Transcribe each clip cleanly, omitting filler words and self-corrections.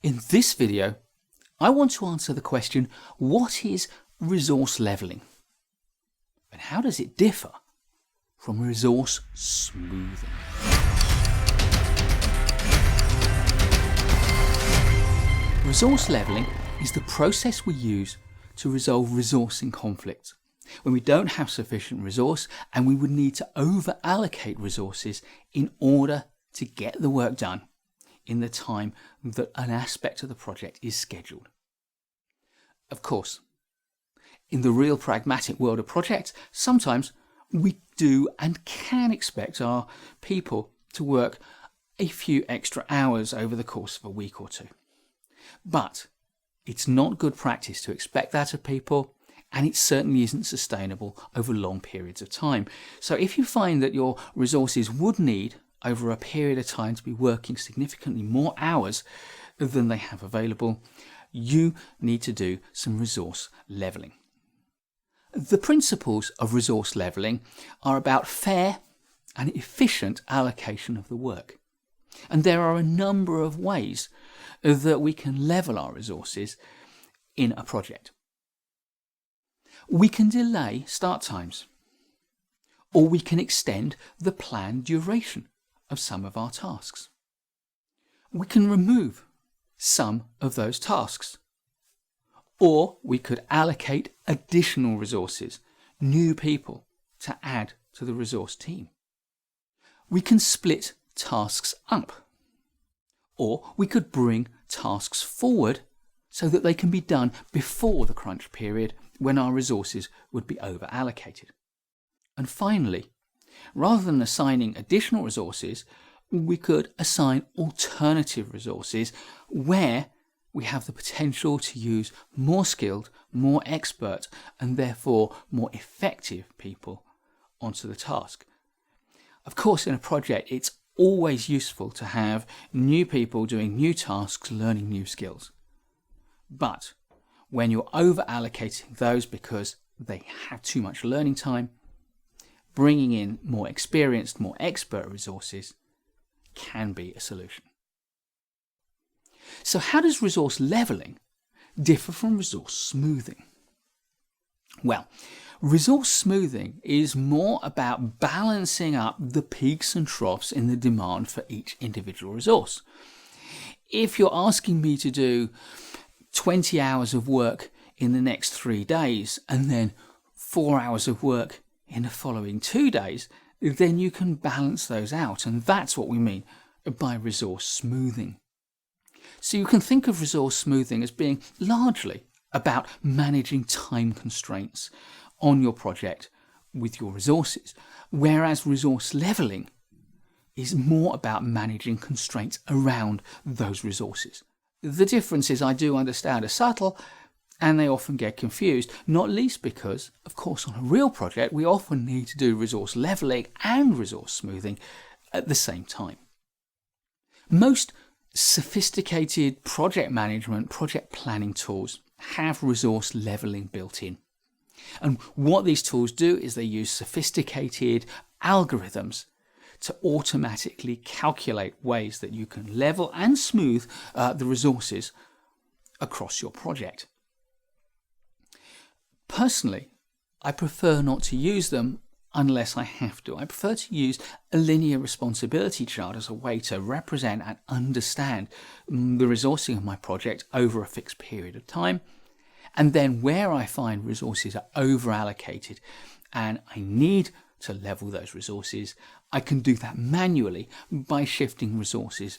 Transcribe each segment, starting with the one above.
In this video, I want to answer the question, what is resource leveling? And how does it differ from resource smoothing? Resource leveling is the process we use to resolve resourcing conflicts when we don't have sufficient resource and we would need to over-allocate resources in order to get the work done in the time that an aspect of the project is scheduled. Of course, in the real pragmatic world of projects, sometimes we do and can expect our people to work a few extra hours over the course of a week or two. But it's not good practice to expect that of people, and it certainly isn't sustainable over long periods of time. So if you find that your resources would need over a period of time to be working significantly more hours than they have available, you need to do some resource leveling. The principles of resource leveling are about fair and efficient allocation of the work. And there are a number of ways that we can level our resources in a project. We can delay start times, or we can extend the planned duration of some of our tasks. We can remove some of those tasks, or we could allocate additional resources, new people to add to the resource team. We can split tasks up, or we could bring tasks forward so that they can be done before the crunch period when our resources would be over allocated. And finally, rather than assigning additional resources, we could assign alternative resources where we have the potential to use more skilled, more expert, and therefore more effective people onto the task. Of course, in a project, it's always useful to have new people doing new tasks, learning new skills. But when you're over allocating those because they have too much learning time, bringing in more experienced, more expert resources can be a solution. So how does resource leveling differ from resource smoothing? Well, resource smoothing is more about balancing up the peaks and troughs in the demand for each individual resource. If you're asking me to do 20 hours of work in the next 3 days and then 4 hours of work in the following 2 days, then you can balance those out, and that's what we mean by resource smoothing. So you can think of resource smoothing as being largely about managing time constraints on your project with your resources, whereas resource leveling is more about managing constraints around those resources. The differences, I do understand, are subtle, and they often get confused, not least because, of course, on a real project, we often need to do resource leveling and resource smoothing at the same time. Most sophisticated project management, project planning tools have resource leveling built in. And what these tools do is they use sophisticated algorithms to automatically calculate ways that you can level and smooth the resources across your project. Personally, I prefer not to use them unless I have to. I prefer to use a linear responsibility chart as a way to represent and understand the resourcing of my project over a fixed period of time. And then where I find resources are over allocated and I need to level those resources, I can do that manually by shifting resources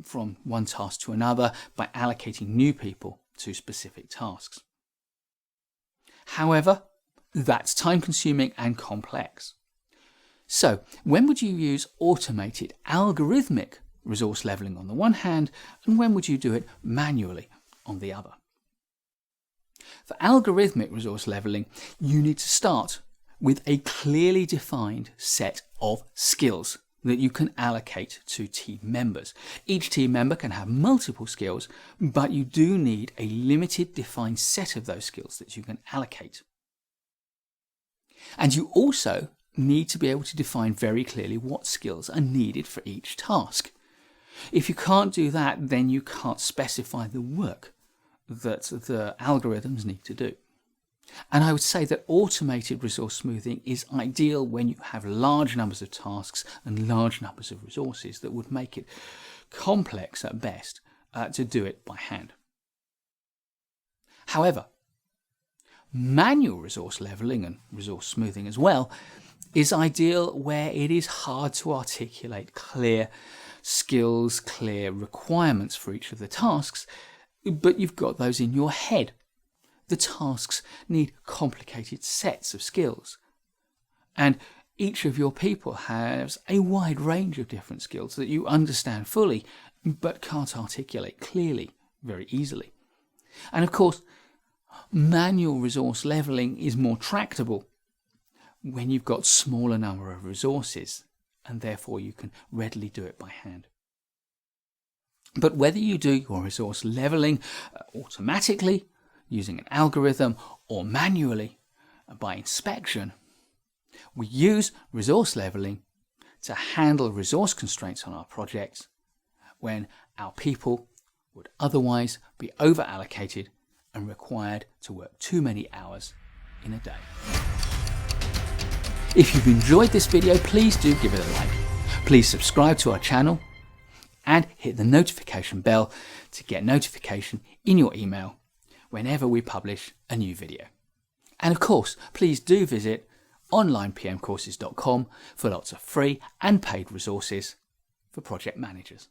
from one task to another by allocating new people to specific tasks. However, that's time consuming and complex. So when would you use automated algorithmic resource leveling on the one hand, and when would you do it manually on the other? For algorithmic resource leveling, you need to start with a clearly defined set of skills that you can allocate to team members. Each team member can have multiple skills, but you do need a limited defined set of those skills that you can allocate. And you also need to be able to define very clearly what skills are needed for each task. If you can't do that, then you can't specify the work that the algorithms need to do. And I would say that automated resource smoothing is ideal when you have large numbers of tasks and large numbers of resources that would make it complex at best to do it by hand. However, manual resource leveling and resource smoothing as well is ideal where it is hard to articulate clear skills, clear requirements for each of the tasks, but you've got those in your head. The tasks need complicated sets of skills, and each of your people has a wide range of different skills that you understand fully but can't articulate clearly very easily. And of course, manual resource leveling is more tractable when you've got smaller number of resources, and therefore you can readily do it by hand. But whether you do your resource leveling automatically using an algorithm or manually by inspection, we use resource leveling to handle resource constraints on our projects when our people would otherwise be over allocated and required to work too many hours in a day. If you've enjoyed this video, please do give it a like. Please subscribe to our channel and hit the notification bell to get notification in your email whenever we publish a new video. And of course, please do visit onlinepmcourses.com for lots of free and paid resources for project managers.